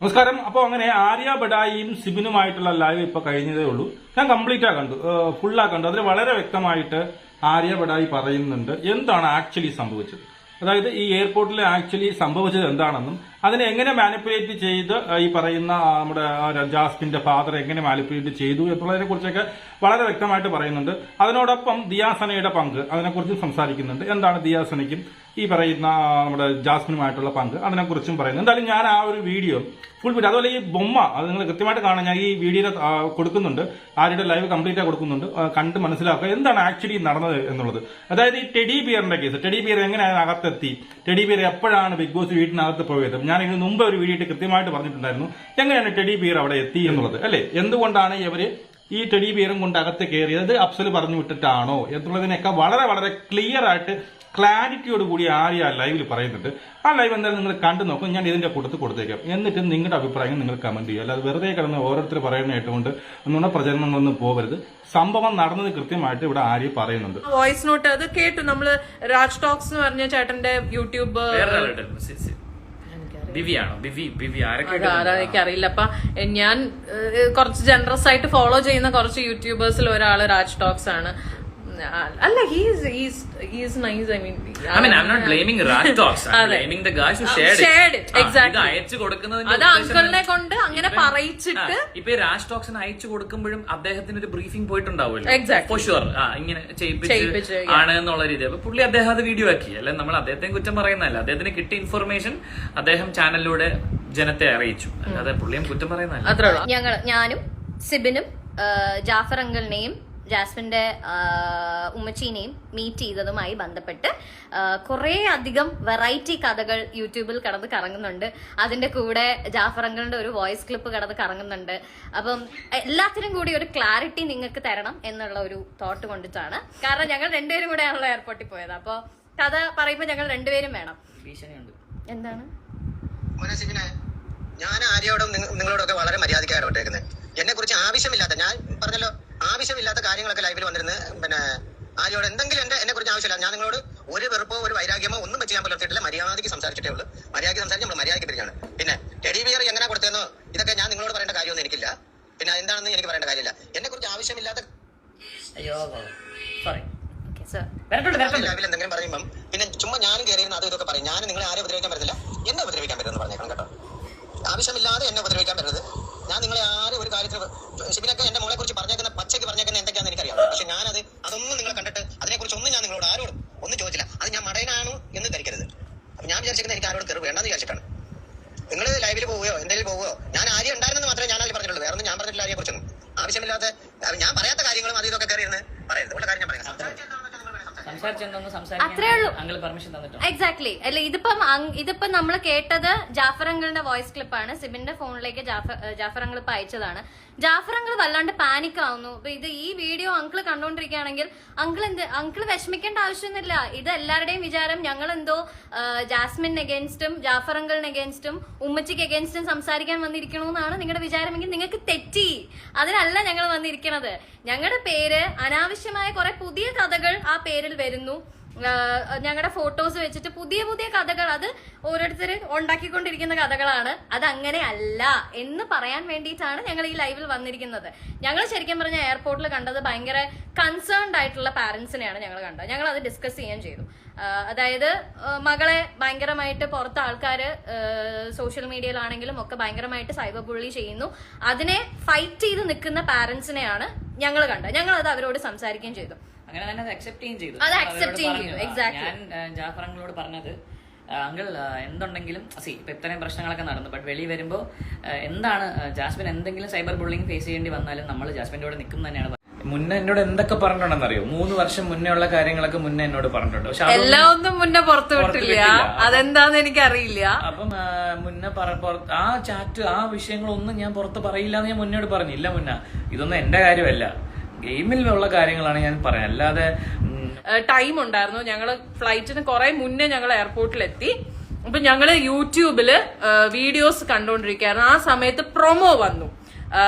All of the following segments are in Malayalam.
നമസ്കാരം. അപ്പോൾ അങ്ങനെ ആര്യ ബഡായിയും സിബിനുമായിട്ടുള്ള ലൈവ് ഇപ്പൊ കഴിഞ്ഞതേ ഉള്ളൂ. ഞാൻ കംപ്ലീറ്റ് കണ്ടു, ഫുള്ളാ കണ്ടു. അതിൽ വളരെ വ്യക്തമായിട്ട് ആര്യ ബഡായി പറയുന്നുണ്ട് എന്താണ് ആക്ച്വലി സംഭവിച്ചത്. അതായത് ഈ എയർപോർട്ടിൽ ആക്ച്വലി സംഭവിച്ചത് എന്താണെന്നും അതിനെ എങ്ങനെ മാനിപ്പുലേറ്റ് ചെയ്ത് ഈ പറയുന്ന നമ്മുടെ ജാസ്മിന്റെ ഫാദർ എങ്ങനെ മാനിപ്പുലേറ്റ് ചെയ്തു എന്നുള്ളതിനെ കുറിച്ചൊക്കെ വളരെ വ്യക്തമായിട്ട് പറയുന്നുണ്ട്. അതിനോടൊപ്പം ദിയാസനയുടെ പങ്ക് അതിനെക്കുറിച്ചും സംസാരിക്കുന്നുണ്ട്. എന്താണ് ദിയാസനയ്ക്കും ഈ പറയുന്ന നമ്മുടെ ജാസ്മിനുമായിട്ടുള്ള പങ്ക് അതിനെക്കുറിച്ചും പറയുന്നു. എന്തായാലും ഞാൻ ആ ഒരു വീഡിയോ ഫുൾ വീഡിയോ, അതുപോലെ ഈ ബൊമ്മ അത് നിങ്ങൾ കൃത്യമായിട്ട് കാണാൻ ഞാൻ ഈ വീഡിയോ കൊടുക്കുന്നുണ്ട്. ആരുടെ ലൈവ് കംപ്ലീറ്റ് കൊടുക്കുന്നുണ്ട്. കണ്ട് മനസ്സിലാക്കുക എന്താണ് ആക്ച്വലി നടന്നത് എന്നുള്ളത്. അതായത് ഈ ടെഡി ബിയറിന്റെ കേസ്, ടെഡി ബിയർ എങ്ങനെയാണ് അകത്തെത്തി, ടെഡി ബിയർ എപ്പോഴാണ് ബിഗ് ബോസ് വീട്ടിനകത്ത് പോയത്. ഞാൻ ഇതിന് മുമ്പ് ഒരു വീഡിയോ കൃത്യമായിട്ട് പറഞ്ഞിട്ടുണ്ടായിരുന്നു എങ്ങനെയാണ് ടെഡി ബിയർ അവിടെ എത്തി എന്നുള്ളത്, അല്ലെ. എന്തുകൊണ്ടാണ് ഇവര് ഈ ടെഡി ബിയറും കൊണ്ട് അകത്ത് കയറിയത്, അഫ്സൽ പറഞ്ഞു വിട്ടിട്ടാണോ എന്നുള്ളതിനൊക്കെ വളരെ വളരെ ക്ലിയർ ആയിട്ട് ക്ലാരിറ്റിയോട് കൂടി ആര്യ ലൈവിൽ പറയുന്നുണ്ട്. ആ ലൈവ് എന്തായാലും നിങ്ങൾ കണ്ടു നോക്കും. ഞാൻ ഇതിന്റെ കൂട്ടത്തിൽ കൊടുത്തേക്കാം. എന്നിട്ട് നിങ്ങളുടെ അഭിപ്രായങ്ങൾ നിങ്ങൾ കമന്റ് ചെയ്യുക. അല്ലാതെ വെറുതെ കിടന്ന് ഓരോരുത്തർ പറയുന്ന കേട്ടുകൊണ്ട് നുണ പ്രചരണങ്ങളൊന്നും പോകരുത്. സംഭവം നടന്നത് കൃത്യമായിട്ട് ഇവിടെ ആര്യ പറയുന്നുണ്ട്. വോയിസ് നോട്ട് അത് കേട്ടു. നമ്മള് രാജ് ടോക്സ് എന്ന് പറഞ്ഞ ചേട്ടന്റെ യൂട്യൂബ് എനിക്കറിയില്ല. അപ്പൊ ഞാൻ കുറച്ച് ജനറസ് ആയിട്ട് ഫോളോ ചെയ്യുന്ന കുറച്ച് യൂട്യൂബേഴ്സിൽ ഒരാള് രാജ് ടോക്സ് ആണ്. അല്ല, he's nice. I mean, I'm not blaming Raj Talks. I'm blaming the guys who shared it. Exactly. അയച്ചു കൊടുക്കുന്നതിന്റെ അത് അങ്കിളിനെ കൊണ്ട് അങ്ങനെ പറയിച്ചിട്ട് ഇപ്പൊ രാജ് ടോക്സിന് അയച്ചു കൊടുക്കുമ്പോഴും അദ്ദേഹത്തിന് ഒരു ബ്രീഫിംഗ് പോയിട്ടുണ്ടാവുമല്ലോ. Exactly. ഫോർ ഷുവർ ഇങ്ങനെ ചെയ്യിപ്പിച്ച് ആണ് എന്നുള്ള രീതി. അപ്പൊ പുള്ളി അദ്ദേഹം അത് വീഡിയോ ആക്കി. അല്ലെ നമ്മൾ അദ്ദേഹത്തെ കുറ്റം പറയുന്നതല്ല. അദ്ദേഹത്തിന് കിട്ടിയ ഇൻഫർമേഷൻ അദ്ദേഹം ചാനലിലൂടെ ജനത്തെ അറിയിച്ചു. അല്ലാതെ പുള്ളിയും കുറ്റം പറയുന്നതല്ല. ഞാനും സിബിനും ജാഫർ അങ്കിളിനെയും ജാസ്മിന്റെ ഉമ്മച്ചീനെയും മീറ്റ് ചെയ്തതുമായി ബന്ധപ്പെട്ട് കുറേ അധികം വെറൈറ്റി കഥകൾ യൂട്യൂബിൽ കടന്ന് കറങ്ങുന്നുണ്ട്. അതിന്റെ കൂടെ ജാഫർ അങ്കിളിന്റെ ഒരു വോയിസ് ക്ലിപ്പ് കടന്ന് കറങ്ങുന്നുണ്ട്. അപ്പം എല്ലാത്തിനും കൂടി ഒരു ക്ലാരിറ്റി നിങ്ങൾക്ക് തരണം എന്നുള്ള ഒരു തോട്ട് കൊണ്ടിട്ടാണ്. കാരണം ഞങ്ങൾ രണ്ടുപേരും കൂടെ ആണല്ലോ എയർപോർട്ടിൽ പോയത്. അപ്പൊ കഥ പറയുമ്പോൾ ഞങ്ങൾ രണ്ടുപേരും വേണം. എന്താണ് ഞാൻ ആര്യോടും നിങ്ങളോടൊക്കെ വളരെ മര്യാദയ്ക്കാണ് വിട്ടേക്കുന്നത്. എന്നെ കുറിച്ച് ആവശ്യമില്ലാത്ത, ഞാൻ പറഞ്ഞല്ലോ, ആവശ്യമില്ലാത്ത കാര്യങ്ങളൊക്കെ ലൈവിൽ വന്നിരുന്ന് പിന്നെ ആര്യോട് എന്തെങ്കിലും എന്നെ കുറിച്ച് ആവശ്യമില്ല. ഞാൻ നിങ്ങളോട് ഒരു വെറുപ്പോ ഒരു വൈരാഗ്യമോ ഒന്നും വെച്ച് ഞാൻ പുലർത്തിയിട്ടില്ല. മര്യാദയ്ക്ക് സംസാരിച്ചിട്ടേ ഉള്ളൂ. മര്യാദയ്ക്ക് സംസാരിച്ച് നമ്മൾ മര്യാദയ്ക്ക് പിരിഞ്ഞാണ്. പിന്നെ ടെഡി ബിയർ എങ്ങനെ കൊടുത്തേന്നോ ഇതൊക്കെ ഞാൻ നിങ്ങളോട് പറയേണ്ട കാര്യമൊന്നും എനിക്കില്ല. പിന്നെ എന്താണെന്ന് എനിക്ക് പറയേണ്ട കാര്യമില്ല. എന്നെ കുറിച്ച് ആവശ്യമില്ലാത്ത ലൈവിൽ എന്തെങ്കിലും പറയുമ്പം പിന്നെ ചുമ്മാ ഞാനും കയറിയിരുന്ന അത് ഇതൊക്കെ പറയും. ഞാൻ നിങ്ങളെ ആരെ ഉപദ്രവിക്കാൻ പറ്റത്തില്ല, എന്നെ ഉപദ്രവിക്കാൻ പറ്റുമെന്ന് പറഞ്ഞേക്കണം കേട്ടോ. ആവശ്യമില്ലാതെ എന്നെ ഉപദ്രവിക്കാൻ പറ്റരുത്. ഞാൻ നിങ്ങളെ ആരും ഒരു കാര്യത്തിന് ഷിബിനൊക്കെ എന്റെ മോളെ കുറിച്ച് പറഞ്ഞേക്കുന്ന പച്ചയ്ക്ക് പറഞ്ഞേക്കുന്ന എന്തൊക്കെയാണെന്ന് എനിക്കറിയാം. പക്ഷെ അതൊന്നും നിങ്ങൾ കണ്ടിട്ട് അതിനെക്കുറിച്ച് ഒന്നും ഞാൻ നിങ്ങളോട് ആരോടും ഒന്നും ചോദിച്ചില്ല. അത് ഞാൻ മടയനാണു എന്ന് ധരിക്കരുത്. അപ്പൊ ഞാൻ വിചാരിച്ചിരിക്കുന്നത് എനിക്ക് ആരോട് കയറി വേണ്ടെന്ന് വിചാരിച്ചിട്ടാണ്. നിങ്ങൾ ലൈവിൽ പോവുകയോ എന്തെങ്കിലും പോവുകയോ, ഞാൻ ആര്യ ഉണ്ടായിരുന്നെന്ന് മാത്രമേ ഞാൻ അതിൽ പറഞ്ഞിട്ടുള്ളൂ. വേറൊന്നും ഞാൻ പറഞ്ഞിട്ടില്ല ആര്യെ കുറിച്ചൊന്നും. ആവശ്യമില്ലാത്ത ഞാൻ പറയാത്ത കാര്യങ്ങളും അത് ഇതൊക്കെ കയറിയിരുന്ന് പറയരുത്. ഉള്ള കാര്യം ഞാൻ പറയാം. എക്സാക്ട്ലി. അല്ല, ഇതിപ്പം നമ്മൾ കേട്ടത് ജാഫർ അങ്കിളിന്റെ വോയിസ് ക്ലിപ്പാണ്. സിബിന്റെ ഫോണിലേക്ക് ജാഫർ അങ്കിൾ ഇപ്പൊ അയച്ചതാണ്. ജാഫർ അങ്കിൾ വല്ലാണ്ട് പാനിക് ആവുന്നു. അപ്പൊ ഈ വീഡിയോ അങ്കിള് കണ്ടോണ്ടിരിക്കുകയാണെങ്കിൽ അങ്കിള് വിഷമിക്കേണ്ട ആവശ്യമൊന്നുമില്ല. ഇത് എല്ലാവരുടെയും വിചാരം ഞങ്ങൾ എന്തോ ജാസ്മിൻ അഗേൻസ്റ്റും ജാഫർ അങ്കിളിന് അഗേൻസ്റ്റും ഉമ്മച്ചിക്ക് അഗേൻസ്റ്റും സംസാരിക്കാൻ വന്നിരിക്കണമെന്നാണ് നിങ്ങളുടെ വിചാരമെങ്കിൽ നിങ്ങൾക്ക് തെറ്റി. അതിനല്ല ഞങ്ങൾ വന്നിരിക്കണത്. ഞങ്ങളുടെ പേര് അനാവശ്യമായ കുറെ പുതിയ കഥകൾ ആ പേരിൽ വരുന്നു. ഞങ്ങളുടെ ഫോട്ടോസ് വെച്ചിട്ട് പുതിയ പുതിയ കഥകൾ, അത് ഓരോരുത്തർ ഉണ്ടാക്കിക്കൊണ്ടിരിക്കുന്ന കഥകളാണ്. അതങ്ങനെ അല്ല എന്ന് പറയാൻ വേണ്ടിയിട്ടാണ് ഞങ്ങൾ ഈ ലൈവിൽ വന്നിരിക്കുന്നത്. ഞങ്ങൾ ശരിക്കും പറഞ്ഞ എയർപോർട്ടിൽ കണ്ടത് ഭയങ്കര കൺസേൺഡ് ആയിട്ടുള്ള പാരന്റ്സിനെയാണ് ഞങ്ങൾ കണ്ടത്. ഞങ്ങൾ അത് ഡിസ്കസ് ചെയ്യാൻ ചെയ്തു. അതായത് മകളെ ഭയങ്കരമായിട്ട് പുറത്ത് ആൾക്കാർ സോഷ്യൽ മീഡിയയിലാണെങ്കിലും ഒക്കെ ഭയങ്കരമായിട്ട് സൈബർ ബുള്ളി ചെയ്യുന്നു. അതിനെ ഫൈറ്റ് ചെയ്ത് നിൽക്കുന്ന പാരന്റ്സിനെയാണ് ഞങ്ങൾ കണ്ടത്. ഞങ്ങൾ അത് അവരോട് സംസാരിക്കുകയും ചെയ്തു. അങ്ങനെ തന്നെ അത് അക്സെപ്റ്റ് ചെയ്തു. ഞാൻ ജാഫർ അങ്കിളോട് പറഞ്ഞത്, അങ്കിൾ എന്തുണ്ടെങ്കിലും ഇപ്പൊ ഇത്രയും പ്രശ്നങ്ങളൊക്കെ നടന്നു, ബട്ട് വെളി വരുമ്പോ എന്താണ് ജാസ്മിൻ എന്തെങ്കിലും സൈബർ ബുള്ളിങ് ഫേസ് ചെയ്യേണ്ടി വന്നാലും നമ്മൾ ജാസ്മിന്റെ കൂടെ നിൽക്കും തന്നെയാണ്. മുന്നേ എന്നോട് എന്തൊക്കെ പറഞ്ഞിട്ടുണ്ടെന്നറിയോ? 3 വർഷം മുന്നേ ഉള്ള കാര്യങ്ങളൊക്കെ മുന്നേ എന്നോട് പറഞ്ഞിട്ടുണ്ട്. പക്ഷെ എല്ലാം ഒന്നും മുന്നേ പുറത്തു വിട്ടില്ല. അതെന്താന്ന് എനിക്കറിയില്ല. അപ്പം മുന്നേ ആ ചാറ്റ് ആ വിഷയങ്ങളൊന്നും ഞാൻ പുറത്ത് പറയില്ല എന്ന് ഞാൻ മുന്നോട് പറഞ്ഞില്ല. ഇതൊന്നും എന്റെ കാര്യമല്ല, ഗെയിമിലുള്ള കാര്യങ്ങളാണ് ഞാൻ പറയാം. അല്ലാതെ ടൈം ഉണ്ടായിരുന്നു. ഞങ്ങള് ഫ്ലൈറ്റിന് കുറെ മുന്നേ ഞങ്ങൾ എയർപോർട്ടിലെത്തി. അപ്പൊ ഞങ്ങള് യൂട്യൂബില് വീഡിയോസ് കണ്ടോണ്ടിരിക്കുകയായിരുന്നു. ആ സമയത്ത് പ്രൊമോ വന്നു.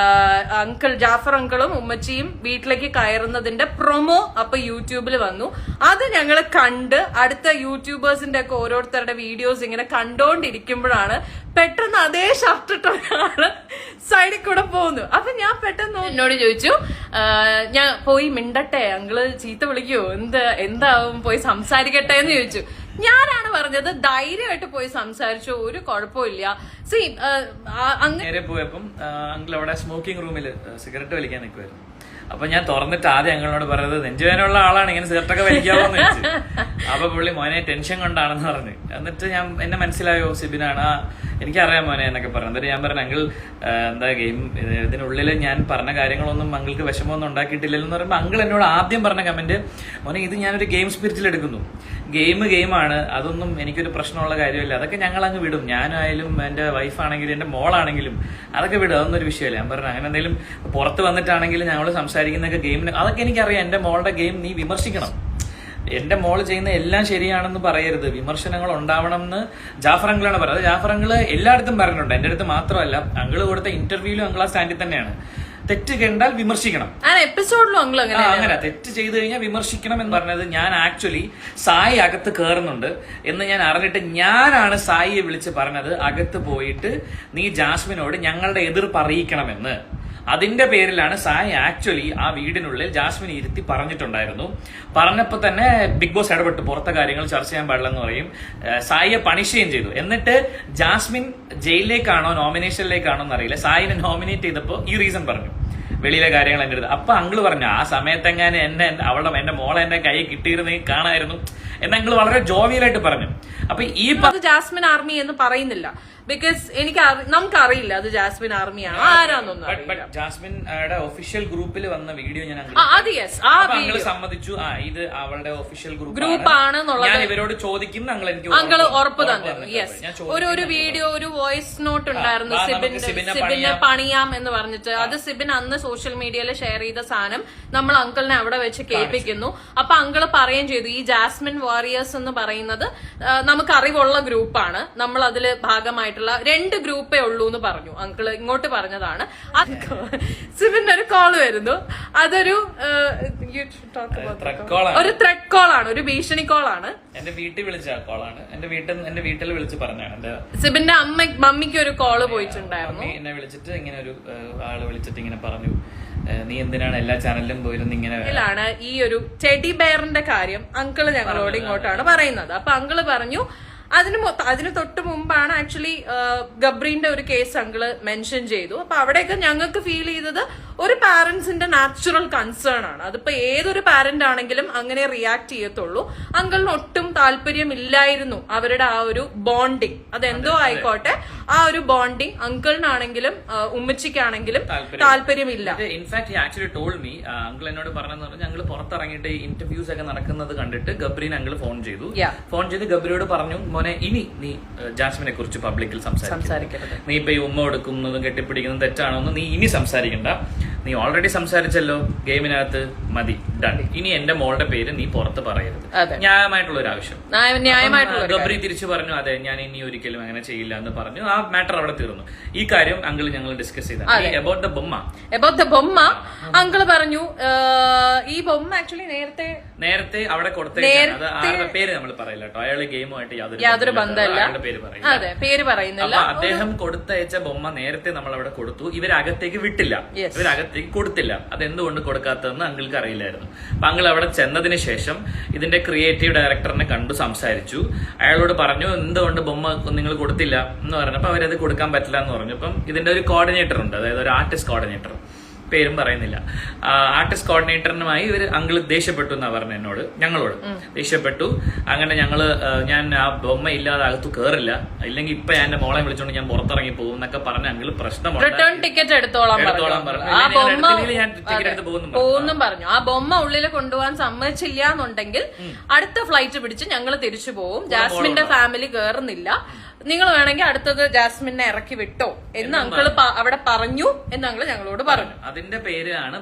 അങ്കിൾ ജാഫർ അങ്കിളും ഉമ്മച്ചിയും വീട്ടിലേക്ക് കയറുന്നതിന്റെ പ്രൊമോ അപ്പൊ യൂട്യൂബിൽ വന്നു. അത് ഞങ്ങൾ കണ്ട് അടുത്ത യൂട്യൂബേഴ്സിന്റെ ഒക്കെ ഓരോരുത്തരുടെ വീഡിയോസ് ഇങ്ങനെ കണ്ടോണ്ടിരിക്കുമ്പോഴാണ് പെട്ടെന്ന് അതേ ഷർട്ട് ഇട്ട ഒരാള് സൈഡിൽ കൂടെ പോകുന്നു. അപ്പൊ ഞാൻ പെട്ടെന്ന് എന്നോട് ചോദിച്ചു, ഞാൻ പോയി മിണ്ടട്ടെ, അങ്കിള് ചീത്ത വിളിക്കുവോ, എന്താവും, പോയി സംസാരിക്കട്ടെ എന്ന് ചോദിച്ചു. ഞാനാണ് പറഞ്ഞത് ധൈര്യമായിട്ട് പോയി സംസാരിച്ചു, ഒരു കുഴപ്പമില്ല. നേരെ പോയപ്പം അങ്കിൾ അവിടെ സ്മോക്കിംഗ് റൂമിൽ സിഗരറ്റ് വലിക്കാൻ നിൽക്കുമായിരുന്നു. അപ്പൊ ഞാൻ തുറന്നിട്ട് ആദ്യം അങ്ങളോട് പറയുന്നത് നെഞ്ചുവേനുള്ള ആളാണ് ഇങ്ങനെ സിഗരറ്റൊക്കെ വലിക്കാവോന്ന് വെച്ചു. അപ്പൊ പുള്ളി മോനെ ടെൻഷൻ കൊണ്ടാണെന്ന് പറഞ്ഞു. എന്നിട്ട് എന്നെ മനസ്സിലായോ സിബിനാണ്, എനിക്കറിയാം മോനെ എന്നൊക്കെ പറഞ്ഞു. എന്നിട്ട് ഞാൻ പറഞ്ഞു അങ്കിൾ എന്താ ഗെയിം ഇതിനുള്ളിൽ ഞാൻ പറഞ്ഞ കാര്യങ്ങളൊന്നും അങ്കിൾക്ക് വിഷമമൊന്നും ഉണ്ടാക്കിയിട്ടില്ലെന്ന് പറയുമ്പോൾ അങ്കിൾ എന്നോട് ആദ്യം പറഞ്ഞ കമന്റ്, മോനെ ഇത് ഞാനൊരു ഗെയിം സ്പിരിറ്റിൽ എടുക്കുന്നു, ഗെയിമാണ്, അതൊന്നും എനിക്കൊരു പ്രശ്നമുള്ള കാര്യമില്ല, അതൊക്കെ ഞങ്ങൾ അങ്ങ് വിടും, ഞാനായാലും എന്റെ വൈഫാണെങ്കിലും എന്റെ മോളാണെങ്കിലും അതൊക്കെ വിടും, അതൊന്നും ഒരു വിഷയമല്ല. ഞാൻ പറഞ്ഞു അങ്ങനെ എന്തെങ്കിലും പുറത്ത് വന്നിട്ടാണെങ്കിലും ഞങ്ങൾ സംസാരിക്കുന്നൊക്കെ ഗെയിമിന്, അതൊക്കെ എനിക്കറിയാം, എന്റെ മോളുടെ ഗെയിം നീ വിമർശിക്കണം, എന്റെ മോള് ചെയ്യുന്ന എല്ലാം ശരിയാണെന്ന് പറയരുത്, വിമർശനങ്ങൾ ഉണ്ടാവണം എന്ന് ജാഫർ അങ്കിളാണ് പറയുന്നത്. ജാഫർ അങ്കിള് എല്ലായിടത്തും പറഞ്ഞിട്ടുണ്ട്, എന്റെ അടുത്ത് മാത്രമല്ല, അങ്കിള് കൊടുത്ത ഇന്റർവ്യൂവിലും അങ്കിൾ ആ സ്റ്റാൻഡിൽ തന്നെയാണ്. തെറ്റ് കണ്ടാൽ വിമർശിക്കണം, എപ്പിസോഡിലും അങ്കിൾ അങ്ങനെ തെറ്റ് ചെയ്തു കഴിഞ്ഞാൽ വിമർശിക്കണം എന്ന് പറഞ്ഞത്. ഞാൻ ആക്ച്വലി സായി അകത്ത് കയറുന്നുണ്ട് എന്ന് ഞാൻ അറിഞ്ഞിട്ട് ഞാനാണ് സായിയെ വിളിച്ച് പറഞ്ഞത്, അകത്ത് പോയിട്ട് നീ ജാസ്മിനോട് ഞങ്ങളുടെ എതിർപ്പ് അറിയിക്കണമെന്ന്. അതിന്റെ പേരിലാണ് സായി ആക്ച്വലി ആ വീടിനുള്ളിൽ ജാസ്മിൻ ഇരുത്തി പറഞ്ഞിട്ടുണ്ടായിരുന്നു. പറഞ്ഞപ്പോ തന്നെ ബിഗ് ബോസ് ഇടപെട്ട് പുറത്തെ കാര്യങ്ങൾ ചർച്ച ചെയ്യാൻ പാടില്ലെന്ന് പറയും, സായിയെ പണിഷ് ചെയ്യുകയും ചെയ്തു. എന്നിട്ട് ജാസ്മിൻ ജയിലിലേക്കാണോ നോമിനേഷനിലേക്കാണോ എന്നറിയില്ല, സായിനെ നോമിനേറ്റ് ചെയ്തപ്പോ ഈ റീസൺ പറഞ്ഞു, വെളിയിലെ കാര്യങ്ങൾ എന്റെ അടുത്ത്. അപ്പൊ അങ്കിള് പറഞ്ഞു ആ സമയത്തെങ്ങാനും എന്റെ മോളെ എന്റെ കൈ കിട്ടിയിരുന്നെങ്കിൽ കാണായിരുന്നു എന്ന് അങ്കിള് വളരെ ജോവിയലായിട്ട് പറഞ്ഞു. അപ്പൊ ഈ ജാസ്മിൻ ആർമി എന്ന് പറയുന്നില്ല, ബിക്കോസ് നമുക്കറിയില്ല അത് ജാസ്മിൻ ആർമിയാണ് ആരാന്നൊന്നും. ജാസ്മിന്റെ ഒഫീഷ്യൽ ഗ്രൂപ്പിൽ വന്ന വീഡിയോ ഞാൻ അങ്കിള് സമ്മതിച്ചു, ഇത് അവളുടെ ഒഫീഷ്യൽ ഗ്രൂപ്പ് ആണെന്നുള്ളത് ഞാൻ ഇവരോട് ചോദിക്കും അങ്കിള് ഉറപ്പ് തന്നു. യെസ്, ഒരു വീഡിയോ, ഒരു വോയിസ് നോട്ട് ഉണ്ടായിരുന്നു സിബിനെ പണിയാം എന്ന് പറഞ്ഞിട്ട്. അത് സിബിൻ അന്ന് സോഷ്യൽ മീഡിയയിൽ ഷെയർ ചെയ്ത സാധനം നമ്മൾ അങ്കിളിനെ അവിടെ വെച്ച് കേൾപ്പിക്കുന്നു. അപ്പൊ അങ്കിള് പറയുകയും ചെയ്തു, ഈ ജാസ്മിൻ വാരിയേഴ്സ് എന്ന് പറയുന്നത് നമുക്ക് അറിവുള്ള ഗ്രൂപ്പാണ്, നമ്മൾ അതില് ഭാഗമായിട്ടുള്ള 2 ഗ്രൂപ്പേ ഉള്ളൂ എന്ന് പറഞ്ഞു. അങ്കിള് ഇങ്ങോട്ട് പറഞ്ഞതാണ്. സിബിന്റെ ഒരു കോള് വരുന്നു, അതൊരു ത്രെഡ് കോളാണ്, ഒരു ഭീഷണി കോളാണ്. എന്റെ വീട്ടിൽ വിളിച്ച കോളാണ്, എന്റെ വീട്ടിൽ വിളിച്ച് പറഞ്ഞാണ്. സിബിന്റെ മമ്മിക്ക് ഒരു കോള് പോയിട്ടുണ്ടായിരുന്നു. എന്നെ വിളിച്ചിട്ട് ഇങ്ങനെ ഒരു ആള് വിളിച്ചിട്ട് ഇങ്ങനെ പറഞ്ഞു, നീ എന്തിനാണ് എല്ലാ ചാനലിലും പോയിരുന്ന് ഇങ്ങനെ. ഈ ഒരു ടെഡി ബെയറിന്റെ കാര്യം അങ്കിള് ഞങ്ങളോട് ഇങ്ങോട്ടാണ് പറയുന്നത്. അപ്പൊ അങ്കിള് പറഞ്ഞു അതിന് തൊട്ട് മുമ്പാണ് ആക്ച്വലി ഗബ്രീന്റെ ഒരു കേസ് അങ്കിള് മെൻഷൻ ചെയ്തു. അപ്പൊ അവിടെയൊക്കെ ഞങ്ങൾക്ക് ഫീൽ ചെയ്തത് ഒരു പാരന്റ്സിന്റെ നാച്ചുറൽ കൺസേൺ ആണ്. അതിപ്പോ ഏതൊരു പാരന്റ് ആണെങ്കിലും അങ്ങനെ റിയാക്ട് ചെയ്യത്തുള്ളൂ. അങ്കിളിന് ഒട്ടും താല്പര്യമില്ലായിരുന്നു അവരുടെ ആ ഒരു ബോണ്ടിങ്, അതെന്തോ ആയിക്കോട്ടെ, ആ ഒരു ബോണ്ടിങ് അങ്കിളിനാണെങ്കിലും ഉമ്മച്ചിക്കാണെങ്കിലും താല്പര്യമില്ല. In fact actually told me, uncle എന്നോട് പറഞ്ഞെന്ന് പറഞ്ഞാൽ ഞങ്ങൾ പുറത്തിറങ്ങിയിട്ട് ഇന്റർവ്യൂസ് ഒക്കെ നടക്കുന്നത് കണ്ടിട്ട് ഗബ്രീൻ അങ്കിൾ ഫോൺ ചെയ്ത് ഗബ്രിയോട് പറഞ്ഞു, മോനെ ഇനി നീ ജാസ്മിനെ കുറിച്ച് പബ്ലിക്കിൽ സംസാരിക്കരുത്, നീ ഇപ്പൊ ഈ ഉമ്മ കൊടുക്കുന്നതും കെട്ടിപ്പിടിക്കുന്നതും തെറ്റാണോന്ന് നീ ഇനി സംസാരിക്കണ്ട, നീ ഓൾറെഡി സംസാരിച്ചല്ലോ ഗെയിമിനകത്ത്, മതി, ഡൺ. ഇനി എന്റെ മോളുടെ പേര് നീ പുറത്ത് പറയരുത്. ന്യായമായിട്ടുള്ള ഒരു ആവശ്യം. ഗബ്രി തിരിച്ചു പറഞ്ഞു, അതെ ഞാൻ ഇനി ഒരിക്കലും അങ്ങനെ ചെയ്യില്ല എന്ന് പറഞ്ഞു. ആ മാറ്റർ അവിടെ തീർന്നു. ഈ കാര്യം അങ്കിൾ ഞങ്ങൾ ഡിസ്കസ് ചെയ്തു. അബൌട്ട് ദ ബൊമ്മ അങ്കിള് പറഞ്ഞു, ഈ ബൊമ്മ ആക്ച്വലി നേരത്തെ അവിടെ കൊടുത്തേക്കാണ്. ആരുടെ പേര് നമ്മൾ പറയില്ല കേട്ടോ, അയാള് ഗെയിമുമായിട്ട് യാതൊരു ബന്ധമല്ല, പേര് പറയുന്നില്ല. അദ്ദേഹം കൊടുത്തയച്ച ബൊമ്മ നേരത്തെ നമ്മൾ അവിടെ കൊടുത്തു, ഇവരകത്തേക്ക് വിട്ടില്ല, ഇവരകത്തേക്ക് കൊടുത്തില്ല. അതെന്തുകൊണ്ട് കൊടുക്കാത്തതെന്ന് അങ്കിൾക്ക് അറിയില്ലായിരുന്നു. അപ്പൊ അങ്കിൾ അവിടെ ചെന്നതിന് ശേഷം ഇതിന്റെ ക്രിയേറ്റീവ് ഡയറക്ടറിനെ കണ്ടു സംസാരിച്ചു. അയാളോട് പറഞ്ഞു എന്തുകൊണ്ട് ബൊമ്മ നിങ്ങൾ കൊടുത്തില്ല എന്ന് പറഞ്ഞപ്പോ അവരത് കൊടുക്കാൻ പറ്റില്ല എന്ന് പറഞ്ഞു. അപ്പം ഇതിന്റെ ഒരു കോർഡിനേറ്റർ ഉണ്ട്, അതായത് ഒരു ആർട്ടിസ്റ്റ് കോർഡിനേറ്റർ, പേരും പറയുന്നില്ല. ആർട്ടിസ്റ്റ് കോർഡിനേറ്ററിനുമായി ഇവർ അങ്കിള് ദേഷ്യപ്പെട്ടു എന്നാ പറഞ്ഞു ഞങ്ങളോട് ദേഷ്യപ്പെട്ടു. അങ്ങനെ ഞാൻ ആ ബൊമ്മ ഇല്ലാതെ അകത്തു കയറില്ല, ഇല്ലെങ്കിൽ ഇപ്പൊ എന്റെ മോളെ വിളിച്ചോണ്ട് ഞാൻ പുറത്തിറങ്ങി പോകും എന്നൊക്കെ പറഞ്ഞ അങ്കിള് പ്രശ്നമാണ്. റിട്ടേൺ ടിക്കറ്റ് എടുത്തോളാം പറഞ്ഞു. ആ ബൊമ്മ ഉള്ളിൽ കൊണ്ടുപോകാൻ സമ്മതിച്ചില്ല എന്നുണ്ടെങ്കിൽ അടുത്ത ഫ്ലൈറ്റ് പിടിച്ച് ഞങ്ങൾ തിരിച്ചു പോകും, ജാസ്മിന്റെ ഫാമിലി കയറുന്നില്ല, നിങ്ങൾ വേണമെങ്കിൽ അടുത്തത് ജാസ്മിനെ ഇറക്കി വിട്ടോ എന്ന് അങ്കിള് അവിടെ പറഞ്ഞു എന്ന് അങ്കിള് ഞങ്ങളോട് പറഞ്ഞു. അതിന്റെ പേരാണ്